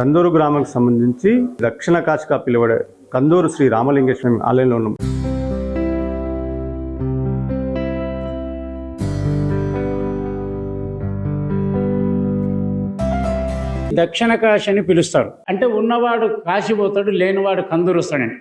కందూరు గ్రామానికి సంబంధించి దక్షిణ కాశిగా పిలువడే కందూరు శ్రీ రామలింగేశ్వర ఆలయంలో ఉన్నాం. దక్షిణ కాశి అని పిలుస్తారు. అంటే ఉన్నవాడు కాశీ పోతాడు, లేనివాడు కందూరు వస్తాడండి.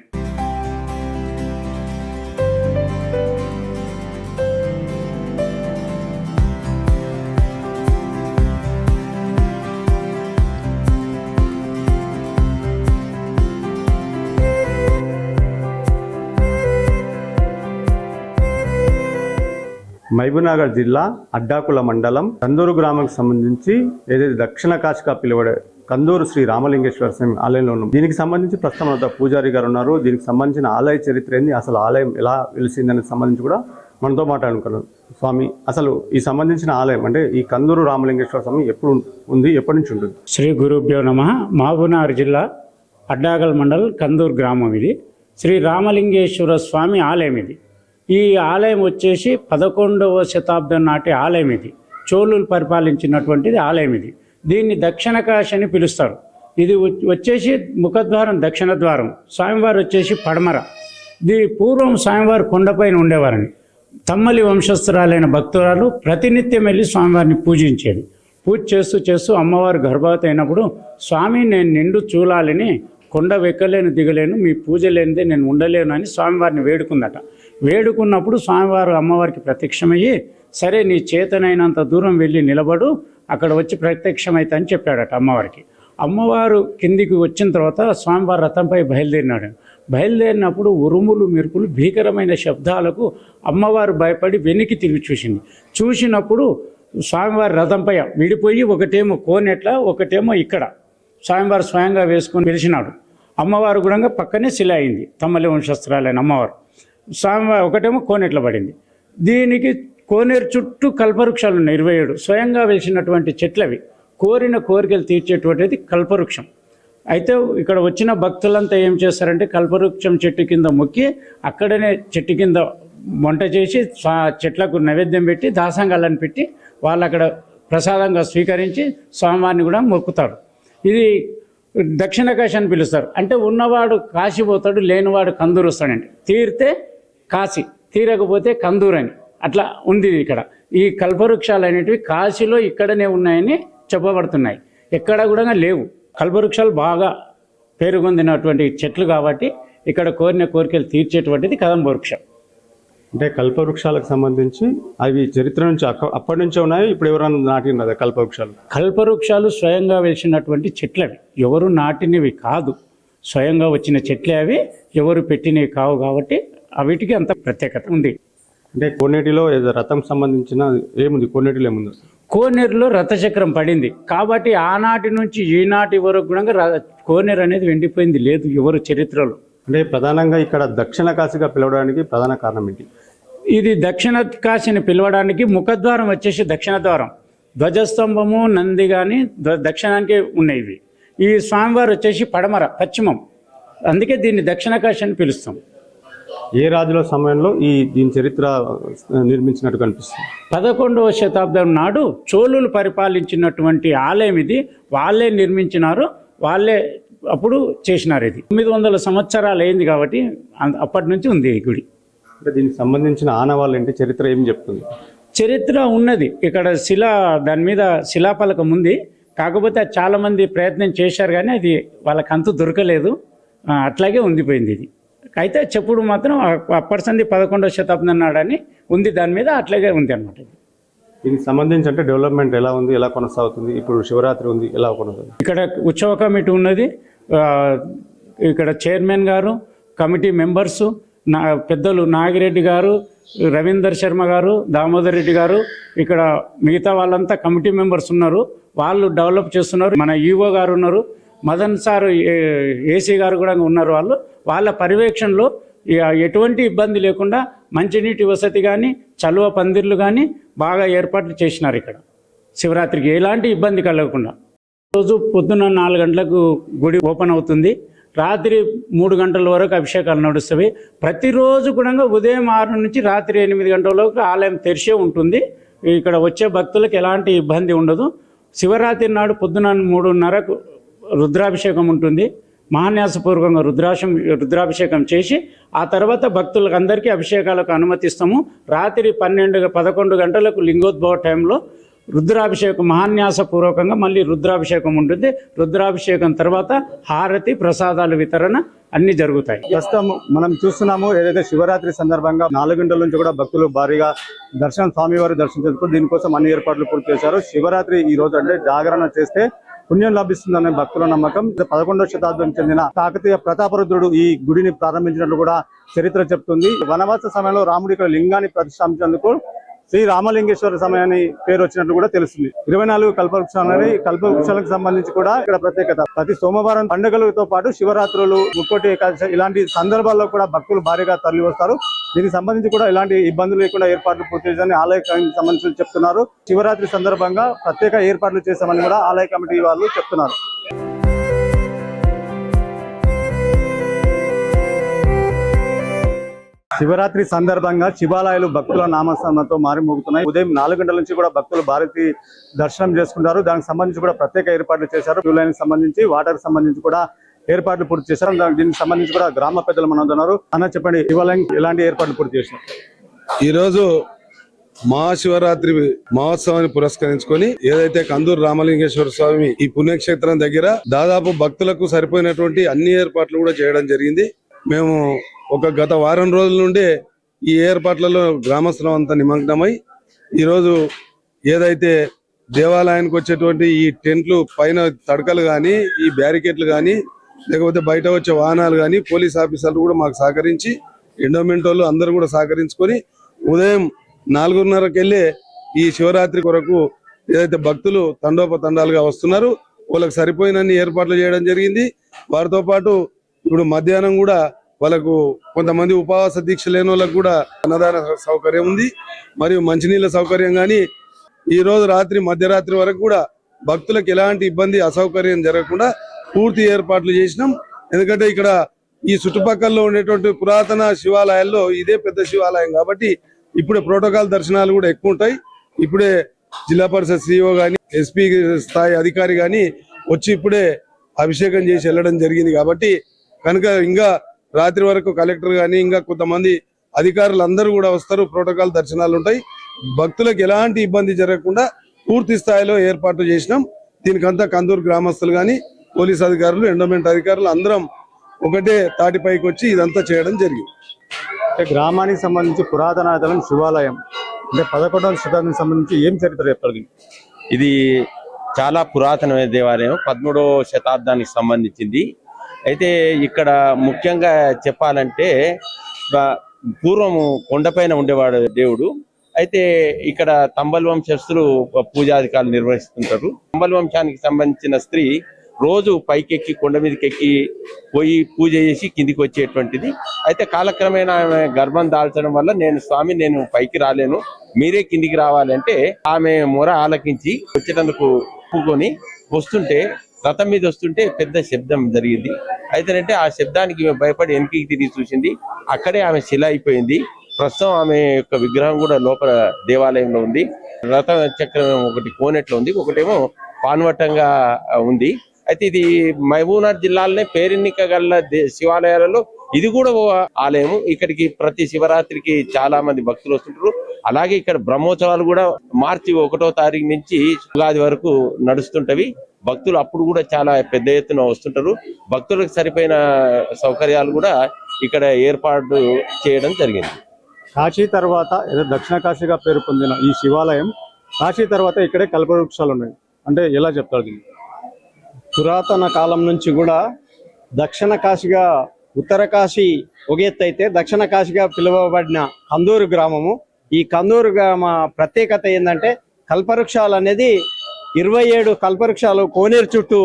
మహబూబ్నగర్ జిల్లా అడ్డాకుల మండలం కందూరు గ్రామానికి సంబంధించి ఏదైతే దక్షిణ కాశిగా పిలువడే కందూరు శ్రీ రామలింగేశ్వర స్వామి ఆలయంలో ఉన్నాం. దీనికి సంబంధించి ప్రస్తుతం పూజారి గారు ఉన్నారు. దీనికి సంబంధించిన ఆలయ చరిత్ర ఏంది, అసలు ఆలయం ఎలా వెలిసిందని సంబంధించి కూడా మనతో మాట్లాడుకున్నాం. స్వామి, అసలు ఈ సంబంధించిన ఆలయం అంటే ఈ కందూరు రామలింగేశ్వర స్వామి ఎప్పుడు ఉంది, ఎప్పటి నుంచి ఉంటుంది? శ్రీ గురుభ్యో నమః. మహబూబ్నగర్ జిల్లా అడ్డాకల్ మండల్ కందూరు గ్రామం ఇది. శ్రీ రామలింగేశ్వర స్వామి ఆలయం ఇది. ఈ ఆలయం వచ్చేసి 11వ శతాబ్దం నాటి ఆలయం ఇది. చోళులు పరిపాలించినటువంటిది ఆలయం ఇది. దీన్ని దక్షిణ కాశి అని పిలుస్తారు. ఇది వచ్చేసి ముఖద్వారం దక్షిణ ద్వారం, స్వామివారు వచ్చేసి పడమర. పూర్వం స్వామివారు కొండపైన ఉండేవారని తమ్మలి వంశస్థురాలైన భక్తురాలు ప్రతినిత్యం వెళ్ళి స్వామివారిని పూజించేది. పూజ చేస్తూ చేస్తూ అమ్మవారు గర్భవతి అయినప్పుడు, స్వామి నేను నిండు చూలాలని, కొండ వెక్కలేను దిగలేను, మీ పూజ లేనిదే నేను ఉండలేను అని స్వామివారిని వేడుకుందట. వేడుకున్నప్పుడు స్వామివారు అమ్మవారికి ప్రత్యక్షమయ్యి, సరే నీ చేతనైనంత దూరం వెళ్ళి నిలబడు, అక్కడ వచ్చి ప్రత్యక్షమైతే అని చెప్పాడట అమ్మవారికి. అమ్మవారు కిందికి వచ్చిన తర్వాత స్వామివారు రథంపై బయలుదేరినాడు. బయలుదేరినప్పుడు ఉరుములు మెరుపులు భీకరమైన శబ్దాలకు అమ్మవారు భయపడి వెనక్కి తిరిగి చూసింది. చూసినప్పుడు స్వామివారి రథంపై విడిపోయి ఒకటేమో కోనెట్ల, ఒకటేమో ఇక్కడ స్వామివారు స్వయంగా వేసుకొని పిలిచినాడు. అమ్మవారు కూడా పక్కనే శిల అయింది, తమ్మలి వంశస్త్రాలైన అమ్మవారు. స్వామివారు ఒకటేమో కోనెట్ల పడింది. దీనికి కోనేరు చుట్టూ కల్పవృక్షాలు ఉన్నాయి, 27 స్వయంగా వేసినటువంటి చెట్లవి. కోరిన కోరికలు తీర్చేటువంటిది కల్పవృక్షం. అయితే ఇక్కడ వచ్చిన భక్తులంతా ఏం చేస్తారంటే కల్పవృక్షం చెట్టు కింద మొక్కి అక్కడనే చెట్టు కింద వంట చేసి చెట్లకు నైవేద్యం పెట్టి దాసంగాలను పెట్టి వాళ్ళు అక్కడ ప్రసాదంగా స్వీకరించి స్వామివారిని కూడా మొక్కుతారు. ఇది దక్షిణ కాశి అని పిలుస్తారు. అంటే ఉన్నవాడు కాశీ పోతాడు, లేనివాడు కందూరు వస్తాడండి. తీరితే కాశీ, తీరకపోతే కందూరు అని అట్లా ఉంది ఇక్కడ. ఈ కల్పవృక్షాలు అనేటివి కాశీలో ఇక్కడనే ఉన్నాయని చెప్పబడుతున్నాయి, ఎక్కడ కూడా లేవు. కల్పవృక్షాలు బాగా పేరుగొందినటువంటి చెట్లు కాబట్టి ఇక్కడ కోరిన కోరికలు తీర్చేటువంటిది కదంబ వృక్షం. అంటే కల్పవృక్షాలకు సంబంధించి అవి చరిత్ర నుంచి అప్పటి నుంచే ఉన్నాయి. ఇప్పుడు ఎవరైనా నాటినదా కల్పవృక్షాలు? కల్పవృక్షాలు స్వయంగా వేసినటువంటి చెట్లు అవి, ఎవరు నాటినవి కాదు. స్వయంగా వచ్చిన చెట్లే అవి, ఎవరు పెట్టినవి కావు. కాబట్టి వీటికి అంత ప్రత్యేకత ఉంది. అంటే కోనేటిలో ఏదో రథం సంబంధించిన ఏముంది? కోనేటిలో ఏముంది? కోనేరులో రథచక్రం పడింది కాబట్టి ఆనాటి నుంచి ఈనాటి వరకు కూడా కోనేరు అనేది వెండిపోయింది లేదు ఎవరు చరిత్రలో. అంటే ప్రధానంగా ఇక్కడ దక్షిణ కాశీగా పిలవడానికి ప్రధాన కారణం ఏంటి? ఇది దక్షిణ కాశీని పిలవడానికి ముఖద్వారం వచ్చేసి దక్షిణ ద్వారం, ధ్వజస్తంభము నంది కానీ దక్షిణానికి ఉన్నాయి. ఇవి ఈ స్వామివారు వచ్చేసి పడమర పశ్చిమం, అందుకే దీన్ని దక్షిణ కాశీ అని పిలుస్తాం. ఏ రాజుల సమయంలో దీని చరిత్ర నిర్మించినట్టు కనిపిస్తుంది? 11వ శతాబ్దం నాడు చోళులు పరిపాలించినటువంటి ఆలయం ఇది. వాళ్ళే నిర్మించినారు, వాళ్ళే అప్పుడు చేసినారు. ఇది 900 సంవత్సరాలు అయింది కాబట్టి అప్పటి నుంచి ఉంది ఈ గుడి. అంటే దీనికి సంబంధించిన ఆనవాళ్ళు ఏంటి, చరిత్ర ఏం చెప్తుంది? చరిత్ర ఉన్నది ఇక్కడ, దాని మీద శిలాఫలకం ఉంది. కాకపోతే చాలామంది ప్రయత్నం చేశారు కానీ అది వాళ్ళకి అంతు దొరకలేదు, అట్లాగే ఉండిపోయింది ఇది. అయితే చెప్పుడు మాత్రం అప్పటి 11వ శతాబ్దం నాడని ఉంది, దాని మీద అట్లాగే ఉంది అన్నమాట. దీనికి సంబంధించి అంటే డెవలప్మెంట్ ఎలా ఉంది, ఎలా కొనసాగుతుంది? ఇప్పుడు శివరాత్రి ఉంది, ఎలా కొనసాగుతుంది? ఇక్కడ ఉత్సవ కమిటీ ఉన్నది, ఇక్కడ చైర్మన్ గారు, కమిటీ మెంబర్సు, పెద్దలు నాగిరెడ్డి గారు, రవీందర్ శర్మ గారు, దామోదర్ రెడ్డి గారు, ఇక్కడ మిగతా వాళ్ళంతా కమిటీ మెంబర్స్ ఉన్నారు. వాళ్ళు డెవలప్ చేస్తున్నారు. మన ఈఓ గారు ఉన్నారు, మదన్ సార్ ఏసీ గారు కూడా ఉన్నారు. వాళ్ళ పర్యవేక్షణలో ఎటువంటి ఇబ్బంది లేకుండా మంచినీటి వసతి కానీ చలువ పందిర్లు కానీ బాగా ఏర్పాట్లు చేసినారు. ఇక్కడ శివరాత్రికి ఎలాంటి ఇబ్బంది కలగకుండా రోజు పొద్దున్న 4 గంటలకు గుడి ఓపెన్ అవుతుంది, రాత్రి 3 గంటల వరకు అభిషేకాలు నడుస్తాయి. ప్రతిరోజు కూడా ఉదయం 6 నుంచి రాత్రి 8 గంటల వరకు ఆలయం తెరిచే ఉంటుంది. ఇక్కడ వచ్చే భక్తులకు ఎలాంటి ఇబ్బంది ఉండదు. శివరాత్రి నాడు పొద్దున 3:30కు రుద్రాభిషేకం ఉంటుంది. మహాన్యాసపూర్వకంగా రుద్రాభిషేకం చేసి ఆ తర్వాత భక్తులకు అందరికీ అభిషేకాలకు అనుమతిస్తాము. రాత్రి 11 గంటలకు లింగోద్భవ టైంలో రుద్రాభిషేకం మహాన్యాసపూర్వకంగా మళ్ళీ రుద్రాభిషేకం ఉంటుంది. రుద్రాభిషేకం తర్వాత హారతి, ప్రసాదాలు వితరణ అన్ని జరుగుతాయి. ప్రస్తుతం మనం చూస్తున్నాము ఏదైతే శివరాత్రి సందర్భంగా 4 గంటల నుంచి కూడా భక్తులు భారీగా స్వామివారి దర్శనం చేసుకుని దీనికోసం అన్ని ఏర్పాట్లు పూర్తి చేశారు. శివరాత్రి ఈ రోజు అంటే జాగరణ చేస్తే పుణ్యం లభిస్తుందనే భక్తుల నమ్మకం. 11వ శతాబ్దం చెందిన కాకతీయ ప్రతాపరుద్రుడు ఈ గుడిని ప్రారంభించినట్లు కూడా చరిత్ర చెప్తుంది. వనవాస సమయంలో రాముడు ఇక్కడ లింగాన్ని ప్రతిష్ఠించేందుకు శ్రీ రామలింగేశ్వర సమయాన్ని పేరు వచ్చినట్లు కూడా తెలుస్తుంది. 24 కల్పవృక్షాలని కల్పవృక్షాలకు సంబంధించి కూడా ఇక్కడ ప్రత్యేకత. ప్రతి సోమవారం పండుగలతో పాటు శివరాత్రులు, ముక్కోటి ఏకాదశి ఇలాంటి సందర్భాల్లో కూడా భక్తులు భారీగా తరలి వస్తారు. దీనికి సంబంధించి కూడా ఎలాంటి ఇబ్బందులు లేకుండా ఏర్పాట్లు పూర్తి చేయాలని ఆలయ కమిటీ సంబంధించి చెప్తున్నారు. శివరాత్రి సందర్భంగా ప్రత్యేక ఏర్పాట్లు చేశామని కూడా ఆలయ కమిటీ వాళ్ళు చెప్తున్నారు. శివరాత్రి సందర్భంగా శివాలయాలు భక్తుల నామస్మరణతో మారిమోగుతున్నాయి. ఉదయం 4 గంటల నుంచి కూడా భక్తులు భారతి దర్శనం చేసుకుంటారు. దానికి సంబంధించి కూడా ప్రత్యేక ఏర్పాట్లు చేశారు. క్యూ లైన్ సంబంధించి, వాటర్ సంబంధించి కూడా ఏర్పాట్లు పూర్తి చేశారు. దీనికి సంబంధించి కూడా గ్రామ పెద్దలు మనం ఉన్నారు. అన్న చెప్పండి, శివాలయం ఎలాంటి ఏర్పాట్లు పూర్తి చేశారు? ఈరోజు మహాశివరాత్రి మహోత్సవాన్ని పురస్కరించుకొని ఏదైతే కందూరు రామలింగేశ్వర స్వామి ఈ పుణ్యక్షేత్రం దగ్గర దాదాపు భక్తులకు సరిపోయినటువంటి అన్ని ఏర్పాట్లు కూడా చేయడం జరిగింది. మేము గత వారం రోజుల నుండి ఈ ఏర్పాట్లలో గ్రామస్తులం అంతా నిమగ్నమై ఈరోజు ఏదైతే దేవాలయానికి వచ్చేటువంటి ఈ టెంట్లు పైన తడకలు కానీ, ఈ బ్యారికేడ్లు కానీ, లేకపోతే బయట వచ్చే వాహనాలు కానీ, పోలీస్ ఆఫీసర్లు కూడా మాకు సహకరించి, ఎండోమెంట్ వాళ్ళు అందరూ కూడా సహకరించుకొని ఉదయం 4:30కి వెళ్ళి ఈ శివరాత్రి కొరకు ఏదైతే భక్తులు తండోపతండాలుగా వస్తున్నారు వాళ్ళకి సరిపోయినన్ని ఏర్పాట్లు చేయడం జరిగింది. వారితో పాటు ఇప్పుడు మధ్యాహ్నం కూడా వాళ్ళకు కొంతమంది ఉపవాస దీక్ష లేని వాళ్ళకు కూడా అన్నదాన సౌకర్యం ఉంది, మరియు మంచినీళ్ళ సౌకర్యం కానీ ఈ రోజు రాత్రి మధ్యరాత్రి వరకు కూడా భక్తులకు ఎలాంటి ఇబ్బంది అసౌకర్యం జరగకుండా పూర్తి ఏర్పాట్లు చేసినాం. ఎందుకంటే ఇక్కడ ఈ చుట్టుపక్కల ఉండేటువంటి పురాతన శివాలయాల్లో ఇదే పెద్ద శివాలయం కాబట్టి ఇప్పుడే ప్రోటోకాల్ దర్శనాలు కూడా ఎక్కువ ఉంటాయి. ఇప్పుడే జిల్లా పరిషత్ సిఇఓ గాని, ఎస్పీ స్థాయి అధికారి గాని వచ్చి ఇప్పుడే అభిషేకం చేసి వెళ్ళడం జరిగింది. కాబట్టి కనుక ఇంకా రాత్రి వరకు కలెక్టర్ గాని, ఇంకా కొంతమంది అధికారులు అందరూ కూడా వస్తారు. ప్రోటోకాల్ దర్శనాలు ఉంటాయి. భక్తులకు ఎలాంటి ఇబ్బంది జరగకుండా పూర్తి స్థాయిలో ఏర్పాట్లు చేసినాం. దీనికంతా కందూరు గ్రామస్తులు గాని, పోలీస్ అధికారులు, ఎండోమెంట్ అధికారులు అందరం ఒకటే తాటిపైకి వచ్చి ఇదంతా చేయడం జరిగింది. గ్రామానికి సంబంధించి పురాతన శివాలయం అంటే 11వ శతాబ్దానికి సంబంధించి ఏం చరిత్ర చెప్తారు? ఇది చాలా పురాతనమైన దేవాలయం, 13వ శతాబ్దానికి సంబంధించింది. అయితే ఇక్కడ ముఖ్యంగా చెప్పాలంటే పూర్వము కొండపైన ఉండేవాడు దేవుడు. అయితే ఇక్కడ తంబల్ వంశస్థులు పూజాధికారులు నిర్వహిస్తుంటారు. తంబల్ వంశానికి సంబంధించిన స్త్రీ రోజు పైకెక్కి కొండ మీదకి ఎక్కి పోయి పూజ చేసి కిందికి వచ్చేటువంటిది. అయితే కాలక్రమేణా ఆమె గర్భం దాల్చడం వల్ల నేను పైకి రాలేను, మీరే కిందికి రావాలంటే ఆమె మొర ఆలకించి వచ్చేటందుకు ఒప్పుకొని వస్తుంటే, రథం మీద వస్తుంటే పెద్ద శబ్దం జరిగింది. అయితేనంటే ఆ శబ్దానికి భయపడి వెనక్కి తిరిగి చూసింది. అక్కడే ఆమె శిల అయిపోయింది. ప్రస్తుతం ఆమె యొక్క విగ్రహం కూడా లోపల దేవాలయంలో ఉంది. రథ చక్రం ఒకటి కోనెట్లో ఉంది, ఒకటేమో పాన్వట్టంగా ఉంది. అయితే ఇది మహబూబ్నగర్ జిల్లాలోనే పేరెన్నిక గల శివాలయాలలో ఇది కూడా ఓ ఆలయం. ఇక్కడికి ప్రతి శివరాత్రికి చాలా మంది భక్తులు వస్తుంటారు. అలాగే ఇక్కడ బ్రహ్మోత్సవాలు కూడా మార్చి 1వ తారీఖు నుంచి ఉగాది వరకు నడుస్తుంటవి. భక్తులు అప్పుడు కూడా చాలా పెద్ద ఎత్తున వస్తుంటారు. భక్తులకు సరిపోయిన సౌకర్యాలు కూడా ఇక్కడ ఏర్పాటు చేయడం జరిగింది. కాశీ తర్వాత దక్షిణ కాశీగా పేరు పొందిన ఈ శివాలయం, కాశీ తర్వాత ఇక్కడే కల్పవృక్షాలు ఉన్నాయి అంటే ఎలా చెప్తారు? పురాతన కాలం నుంచి కూడా దక్షిణ కాశీగా, ఉత్తర కాశీ ఒక ఎత్తు అయితే దక్షిణ కాశీగా పిలువబడిన కందూరు గ్రామము. ఈ కందూరు గ్రామ ప్రత్యేకత ఏంటంటే కల్పవృక్షాలు అనేది 27 కల్పవృక్షాలు కోనేరు చుట్టూ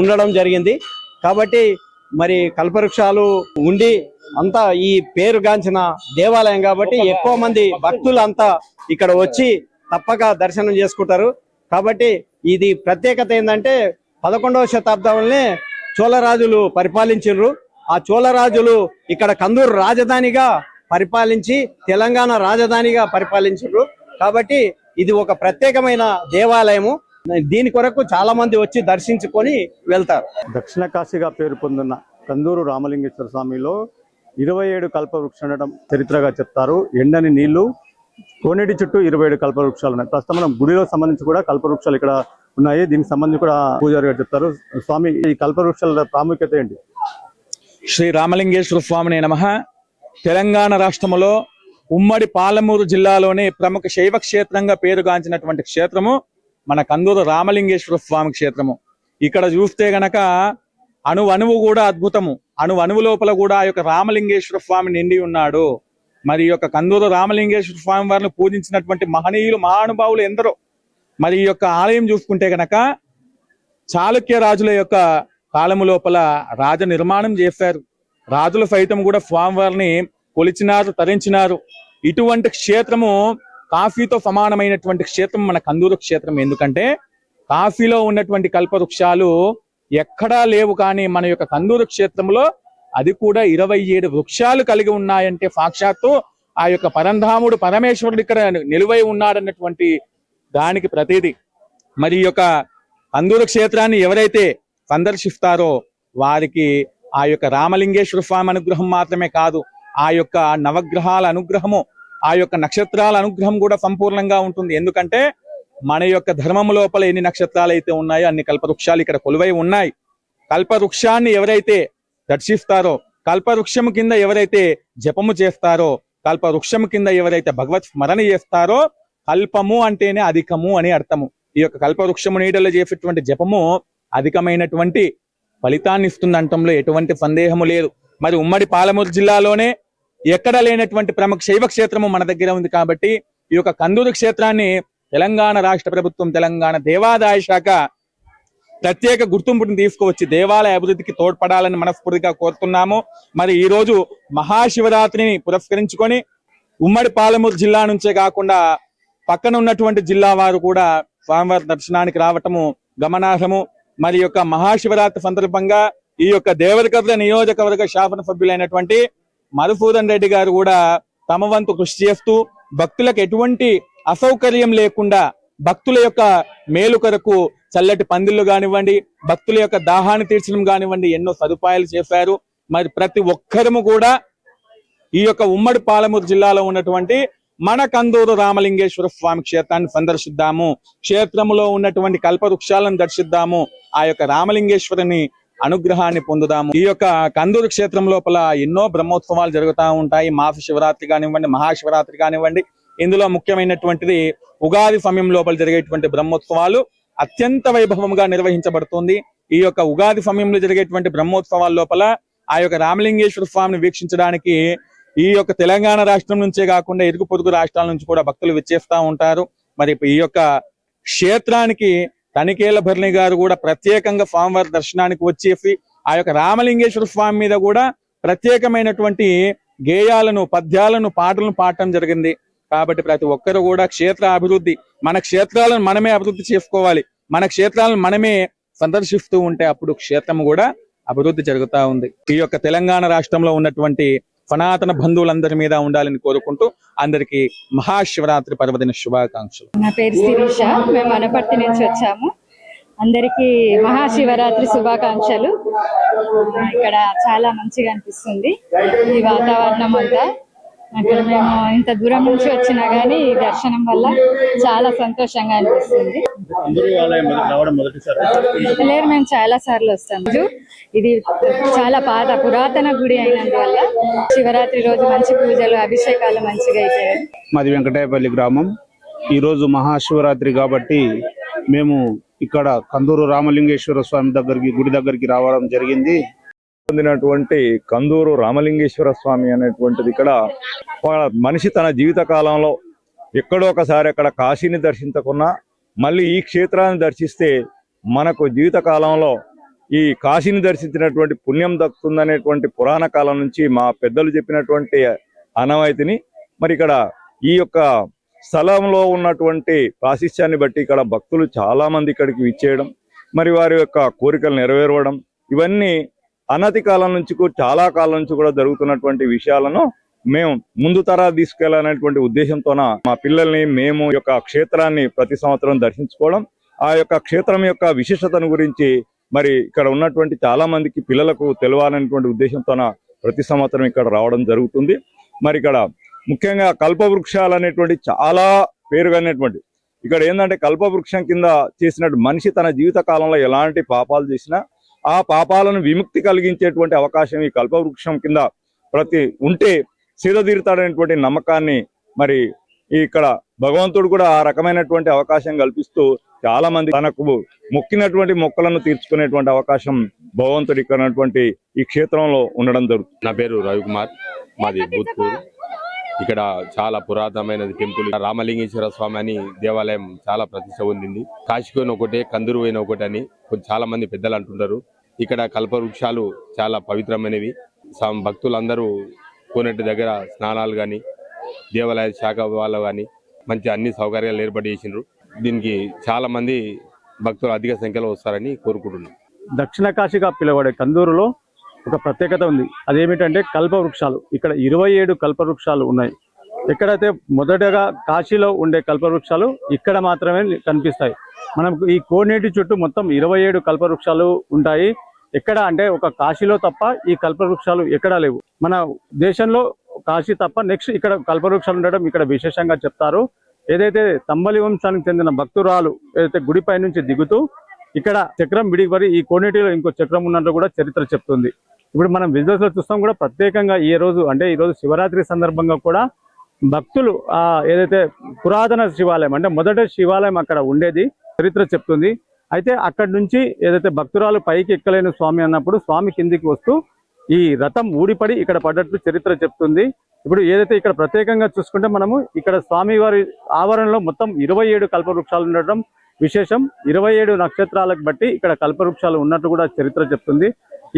ఉండడం జరిగింది. కాబట్టి మరి కల్పవృక్షాలు ఉండి అంతా ఈ పేరుగాంచిన దేవాలయం కాబట్టి ఎక్కువ మంది భక్తులు అంతా ఇక్కడ వచ్చి తప్పక దర్శనం చేసుకుంటారు. కాబట్టి ఇది ప్రత్యేకత ఏంటంటే 11వ శతాబ్దంలోనే చోళరాజులు పరిపాలించారు. ఆ చోళరాజులు ఇక్కడ కందూరు రాజధానిగా పరిపాలించి తెలంగాణ రాజధానిగా పరిపాలించారు. కాబట్టి ఇది ఒక ప్రత్యేకమైన దేవాలయము. దీని కొరకు చాలా మంది వచ్చి దర్శించుకొని వెళ్తారు. దక్షిణ కాశీగా పేరు పొందిన కందూరు రామలింగేశ్వర స్వామిలో 27 కల్పవృక్షాలు ఉండడం చరిత్రగా చెప్తారు. ఎండని నీళ్లు, కోనేటి చుట్టూ 27 కల్పవృక్షాలు ఉన్నాయి. ప్రస్తుతం మనం గుడిలో సంబంధించి కూడా కల్పవృక్షాలు ఇక్కడ ఉన్నాయి. దీనికి సంబంధించి కూడా పూజారి గారు చెప్తారు. స్వామి, ఈ కల్పవృక్షాల ప్రాముఖ్యత ఏంటి? శ్రీ రామలింగేశ్వర స్వామిని నమః. తెలంగాణ రాష్ట్రంలో ఉమ్మడి పాలమూరు జిల్లాలోనే ప్రముఖ శైవ క్షేత్రంగా పేరుగాంచినటువంటి క్షేత్రము మన కందూరు రామలింగేశ్వర స్వామి క్షేత్రము. ఇక్కడ చూస్తే గనక అణువు కూడా అద్భుతము. అణువు లోపల కూడా ఆ యొక్క రామలింగేశ్వర స్వామి నిండి ఉన్నాడు. మరి ఈ యొక్క కందూరు రామలింగేశ్వర స్వామి వారిని పూజించినటువంటి మహనీయులు మహానుభావులు ఎందరో. మరి ఈ యొక్క ఆలయం చూసుకుంటే గనక చాళుక్య రాజుల యొక్క కాలము లోపల రాజ నిర్మాణం చేశారు. రాజుల సైతం కూడా స్వామివారిని కొలిచినారు, తరించినారు. ఇటువంటి క్షేత్రము కాఫీతో సమానమైనటువంటి క్షేత్రం మన కందూరు క్షేత్రం. ఎందుకంటే కాఫీలో ఉన్నటువంటి కల్పవృక్షాలు ఎక్కడా లేవు, కానీ మన యొక్క కందూరు క్షేత్రంలో అది కూడా 27 వృక్షాలు కలిగి ఉన్నాయంటే సాక్షాత్తు ఆ యొక్క పరంధాముడు పరమేశ్వరుడు ఇక్కడ నిలువై ఉన్నాడన్నటువంటి దానికి ప్రతిది. మరి ఈ యొక్క కందూరు క్షేత్రాన్ని ఎవరైతే సందర్శిస్తారో వారికి ఆ యొక్క రామలింగేశ్వర స్వామి అనుగ్రహం మాత్రమే కాదు, ఆ యొక్క నవగ్రహాల అనుగ్రహము, ఆ యొక్క నక్షత్రాల అనుగ్రహం కూడా సంపూర్ణంగా ఉంటుంది. ఎందుకంటే మన యొక్క ధర్మము లోపల ఎన్ని నక్షత్రాలు అయితే ఉన్నాయో అన్ని కల్పవృక్షాలు ఇక్కడ కొలువై ఉన్నాయి. కల్పవృక్షాన్ని ఎవరైతే దర్శిస్తారో, కల్పవృక్షము కింద ఎవరైతే జపము చేస్తారో, కల్పవృక్షము కింద ఎవరైతే భగవత్ స్మరణ చేస్తారో, కల్పము అంటేనే అధికము అని అర్థము. ఈ యొక్క కల్పవృక్షము నీడలో చేసేటువంటి జపము అధికమైనటువంటి ఫలితాన్ని ఇస్తుంది అనటంలో ఎటువంటి సందేహము లేదు. మరి ఉమ్మడి పాలమూరు జిల్లాలోనే ఎక్కడ లేనటువంటి ప్రముఖ శైవ క్షేత్రము మన దగ్గర ఉంది. కాబట్టి ఈ యొక్క కందూరు క్షేత్రాన్ని తెలంగాణ రాష్ట్ర ప్రభుత్వం, తెలంగాణ దేవాదాయ శాఖ ప్రత్యేక గుర్తింపుని తీసుకువచ్చి దేవాలయ అభివృద్ధికి తోడ్పడాలని మనస్ఫూర్తిగా కోరుతున్నాము. మరి ఈ రోజు మహాశివరాత్రిని పురస్కరించుకొని ఉమ్మడి పాలమూరు జిల్లా నుంచే కాకుండా పక్కన ఉన్నటువంటి జిల్లా వారు కూడా స్వామివారి దర్శనానికి రావటము గమనార్హము. మరి యొక్క మహాశివరాత్రి సందర్భంగా ఈ యొక్క దేవరకద్ర నియోజకవర్గ శాసన సభ్యులైనటువంటి మధుసూదన్ రెడ్డి గారు కూడా తమ వంతు కృషి చేస్తూ భక్తులకు ఎటువంటి అసౌకర్యం లేకుండా భక్తుల యొక్క మేలు కొరకు చల్లటి పందిళ్లు కానివ్వండి, భక్తుల యొక్క దాహాన్ని తీర్చడం కానివ్వండి, ఎన్నో సదుపాయాలు చేశారు. మరి ప్రతి ఒక్కరము కూడా ఈ యొక్క ఉమ్మడి పాలమూరు జిల్లాలో ఉన్నటువంటి మన కందూరు రామలింగేశ్వర స్వామి క్షేత్రాన్ని సందర్శిద్దాము, క్షేత్రములో ఉన్నటువంటి కల్పవృక్షాలను దర్శిద్దాము, ఆ యొక్క రామలింగేశ్వరుని అనుగ్రహాన్ని పొందుదాము. ఈ యొక్క కందూరు క్షేత్రం లోపల ఎన్నో బ్రహ్మోత్సవాలు జరుగుతూ ఉంటాయి. మాస శివరాత్రి కానివ్వండి, మహాశివరాత్రి కానివ్వండి. ఇందులో ముఖ్యమైనటువంటిది ఉగాది సమయం లోపల జరిగేటువంటి బ్రహ్మోత్సవాలు అత్యంత వైభవంగా నిర్వహించబడుతుంది. ఈ యొక్క ఉగాది సమయంలో జరిగేటువంటి బ్రహ్మోత్సవాల లోపల ఆ యొక్క రామలింగేశ్వర స్వామిని వీక్షించడానికి ఈ యొక్క తెలంగాణ రాష్ట్రం నుంచే కాకుండా ఇరుగు పొరుగు రాష్ట్రాల నుంచి కూడా భక్తులు విచ్చేస్తా ఉంటారు. మరి ఈ యొక్క క్షేత్రానికి తనికేల భరణి గారు కూడా ప్రత్యేకంగా స్వామివారి దర్శనానికి వచ్చేసి ఆ యొక్క రామలింగేశ్వర స్వామి మీద కూడా ప్రత్యేకమైనటువంటి గేయాలను, పద్యాలను, పాటలను పాడటం జరిగింది. కాబట్టి ప్రతి ఒక్కరు కూడా క్షేత్ర అభివృద్ధి, మన క్షేత్రాలను మనమే అభివృద్ధి చేసుకోవాలి. మన క్షేత్రాలను మనమే సందర్శిస్తూ ఉంటే అప్పుడు క్షేత్రం కూడా అభివృద్ధి జరుగుతూ ఉంది. ఈ యొక్క తెలంగాణ రాష్ట్రంలో ఉన్నటువంటి సనాతన బంధువులందరి మీద ఉండాలని కోరుకుంటూ అందరికీ మహాశివరాత్రి పర్వదిన శుభాకాంక్షలు. నా పేరు శిరీష, మేము అనపర్తి నుంచి వచ్చాము. అందరికీ మహాశివరాత్రి శుభాకాంక్షలు. ఇక్కడ చాలా మంచిగా అనిపిస్తుంది ఈ వాతావరణం అంతా. అక్కడ మేము ఇంత దూరం నుంచి వచ్చినా గానీ ఈ దర్శనం వల్ల చాలా సంతోషంగా అనిపిస్తుంది. లేదు, మేము చాలా సార్లు వస్తాము. ఇది చాలా పురాతన గుడి అయినందువల్ల శివరాత్రి రోజు మంచి పూజలు, అభిషేకాలు మంచిగా అవుతాయి. మాది వెంకటాయపల్లి గ్రామం. ఈరోజు మహాశివరాత్రి కాబట్టి మేము ఇక్కడ కందూరు రామలింగేశ్వర స్వామి గుడి దగ్గరికి రావడం జరిగింది. పొందినటువంటి కందూరు రామలింగేశ్వర స్వామి అనేటువంటిది ఇక్కడ మనిషి తన జీవిత కాలంలో ఎక్కడో ఒకసారి అక్కడ కాశీని దర్శించకున్నా మళ్ళీ ఈ క్షేత్రాన్ని దర్శిస్తే మనకు జీవిత కాలంలో ఈ కాశీని దర్శించినటువంటి పుణ్యం దక్కుతుందనేటువంటి పురాణ కాలం నుంచి మా పెద్దలు చెప్పినటువంటి ఆనవాయితీని మరి ఇక్కడ ఈ యొక్క స్థలంలో ఉన్నటువంటి ప్రాశస్త్యాన్ని బట్టి ఇక్కడ భక్తులు చాలా మంది ఇక్కడికి విచ్చేయడం, మరి వారి యొక్క కోరికలు నెరవేరవడం, ఇవన్నీ అనతి కాలం నుంచి చాలా కాలం నుంచి కూడా జరుగుతున్నటువంటి విషయాలను మేము ముందు తరాలు తీసుకెళ్లాలనేటువంటి ఉద్దేశంతోన మా పిల్లల్ని మేము యొక్క క్షేత్రాన్ని ప్రతి సంవత్సరం దర్శించుకోవడం, ఆ యొక్క క్షేత్రం యొక్క విశేషతను గురించి మరి ఇక్కడ ఉన్నటువంటి చాలా మందికి పిల్లలకు తెలవాలనేటువంటి ఉద్దేశంతోన ప్రతి సంవత్సరం ఇక్కడ రావడం జరుగుతుంది. మరి ఇక్కడ ముఖ్యంగా కల్పవృక్షాలు అనేటువంటి చాలా పేరుగానేటువంటి ఇక్కడ ఏంటంటే కల్పవృక్షం కింద చేసినట్టు మనిషి తన జీవిత కాలంలో ఎలాంటి పాపాలు చేసినా ఆ పాపాలను విముక్తి కలిగించేటువంటి అవకాశం ఈ కల్పవృక్షం కింద ప్రతి ఉంటే సీదతీరుతాడనేటువంటి నమ్మకాన్ని మరి ఇక్కడ భగవంతుడు కూడా ఆ రకమైనటువంటి అవకాశం కల్పిస్తూ చాలా మంది తనకు మొక్కినటువంటి మొక్కలను తీర్చుకునేటువంటి అవకాశం భగవంతుడు ఇక్కడ ఉన్నటువంటి ఈ క్షేత్రంలో ఉండడం జరుగుతుంది. నా పేరు రవికుమార్, మాది భూత్పూర్. ఇక్కడ చాలా పురాతనమైనది టెంపుల్. రామలింగేశ్వర స్వామి అని దేవాలయం చాలా ప్రతిష్ట పొందింది. కాశీకోయిన ఒకటే, కందూరు పోయిన ఒకటి అని చాలా మంది పెద్దలు అంటుంటారు. ఇక్కడ కల్పవృక్షాలు చాలా పవిత్రమైనవి. భక్తులందరూ కోనేటి దగ్గర స్నానాలు కానీ, దేవాలయ శాఖ వాళ్ళు కానీ మంచి అన్ని సౌకర్యాలు ఏర్పాటు చేసిండ్రు. దీనికి చాలా మంది భక్తులు అధిక సంఖ్యలో వస్తారని కోరుకుంటున్నాం. దక్షిణ కాశీగా పిలువబడే కందూరులో ఒక ప్రత్యేకత ఉంది. అదేమిటంటే కల్పవృక్షాలు. ఇక్కడ 27 కల్పవృక్షాలు ఉన్నాయి. ఎక్కడైతే మొదటగా కాశీలో ఉండే కల్పవృక్షాలు ఇక్కడ మాత్రమే కనిపిస్తాయి. మనం ఈ కోనేటి చుట్టూ మొత్తం 27 కల్పవృక్షాలు ఉంటాయి. ఎక్కడ అంటే ఒక కాశీలో తప్ప ఈ కల్పవృక్షాలు ఎక్కడా లేవు. మన దేశంలో కాశీ తప్ప నెక్స్ట్ ఇక్కడ కల్పవృక్షాలు ఉండడం ఇక్కడ విశేషంగా చెప్తారు. ఏదైతే తంబలి వంశానికి చెందిన భక్తురాలు ఏదైతే గుడిపై నుంచి దిగుతూ ఇక్కడ చక్రం విడిపడి ఈ కోనేటిలో ఇంకో చక్రం ఉన్నట్టు కూడా చరిత్ర చెప్తుంది. ఇప్పుడు మనం విజువల్స్ లో చూస్తాం కూడా ప్రత్యేకంగా ఈ రోజు శివరాత్రి సందర్భంగా కూడా భక్తులు ఏదైతే పురాతన శివాలయం అంటే మొదట శివాలయం అక్కడ ఉండేది చరిత్ర చెప్తుంది. అయితే అక్కడి నుంచి ఏదైతే భక్తురాలు పైకి ఎక్కలేని స్వామి అన్నప్పుడు స్వామి కిందికి వస్తూ ఈ రథం ఊడిపడి ఇక్కడ పడ్డట్టు చరిత్ర చెప్తుంది. ఇప్పుడు ఏదైతే ఇక్కడ ప్రత్యేకంగా చూసుకుంటే మనము ఇక్కడ స్వామివారి ఆవరణలో మొత్తం 27 కల్పవృక్షాలు ఉండటం విశేషం. 27 నక్షత్రాలకు బట్టి ఇక్కడ కల్పవృక్షాలు ఉన్నట్టు కూడా చరిత్ర చెప్తుంది.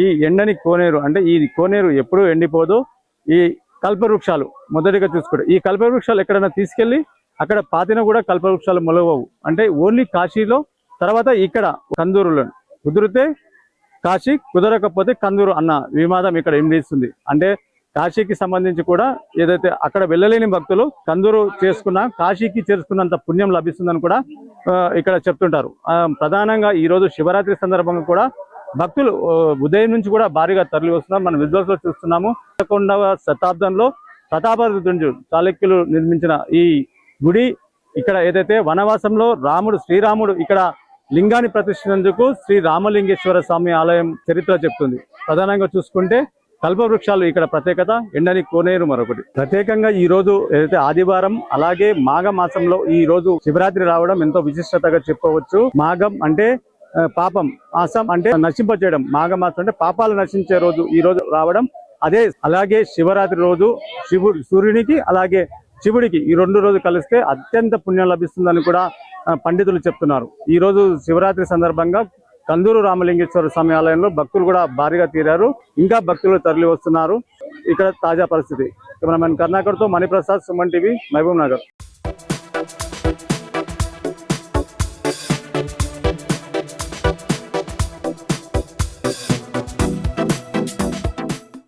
ఈ ఎండని కోనేరు అంటే ఈ కోనేరు ఎప్పుడూ ఎండిపోదు. ఈ కల్పవృక్షాలు మొదటిగా చూసుకుంటే ఈ కల్పవృక్షాలు ఎక్కడైనా తీసుకెళ్లి అక్కడ పాతిన కూడా కల్పవృక్షాలు మొలవవు. అంటే ఓన్లీ కాశీలో, తర్వాత ఇక్కడ కందూరులో కుదిరితే కాశీ, కుదరకపోతే కందూరు అన్న వివాదం ఇక్కడ ఇస్తుంది. అంటే కాశీకి సంబంధించి కూడా ఏదైతే అక్కడ వెళ్ళలేని భక్తులు కందూరు చేసుకున్న కాశీకి చేరుకున్నంత పుణ్యం లభిస్తుందని కూడా ఇక్కడ చెప్తుంటారు. ప్రధానంగా ఈ రోజు శివరాత్రి సందర్భంగా కూడా భక్తులు ఉదయం నుంచి కూడా భారీగా తరలి వస్తున్నారు. మనం విజువల్స్ లో చూస్తున్నాము. 11వ శతాబ్దంలో ప్రతాపరుద్రుడు చాళుక్యులు నిర్మించిన ఈ గుడి ఇక్కడ ఏదైతే వనవాసంలో శ్రీరాముడు ఇక్కడ లింగాన్ని ప్రతిష్ఠించేందుకు శ్రీ రామలింగేశ్వర స్వామి ఆలయం చరిత్ర చెప్తుంది. ప్రధానంగా చూసుకుంటే కల్పవృక్షాలు ఇక్కడ ప్రత్యేకత, ఎండని కోనేరు మరొకటి. ప్రత్యేకంగా ఈ రోజు ఏదైతే ఆదివారం అలాగే మాఘ మాసంలో ఈ రోజు శివరాత్రి రావడం ఎంతో విశిష్టతగా చెప్పవచ్చు. మాఘం అంటే పాపం, మాసం అంటే నశింపజేయడం, మాఘమాసం అంటే పాపాలు నశించే రోజు ఈ రోజు రావడం. అలాగే శివరాత్రి రోజు సూర్యునికి అలాగే శివుడికి ఈ 2 రోజులు కలిస్తే అత్యంత పుణ్యం లభిస్తుందని కూడా పండితులు చెప్తున్నారు. ఈ రోజు శివరాత్రి సందర్భంగా కందూరు రామలింగేశ్వర స్వామి ఆలయంలో భక్తులు కూడా భారీగా తీరారు. ఇంకా భక్తులు తరలి వస్తున్నారు. ఇక్కడ తాజా పరిస్థితి. కెమెరామెన్ కర్ణాకర్తో మణిప్రసాద్, సుమన్ టీవీ, మహబూబ్ నగర్.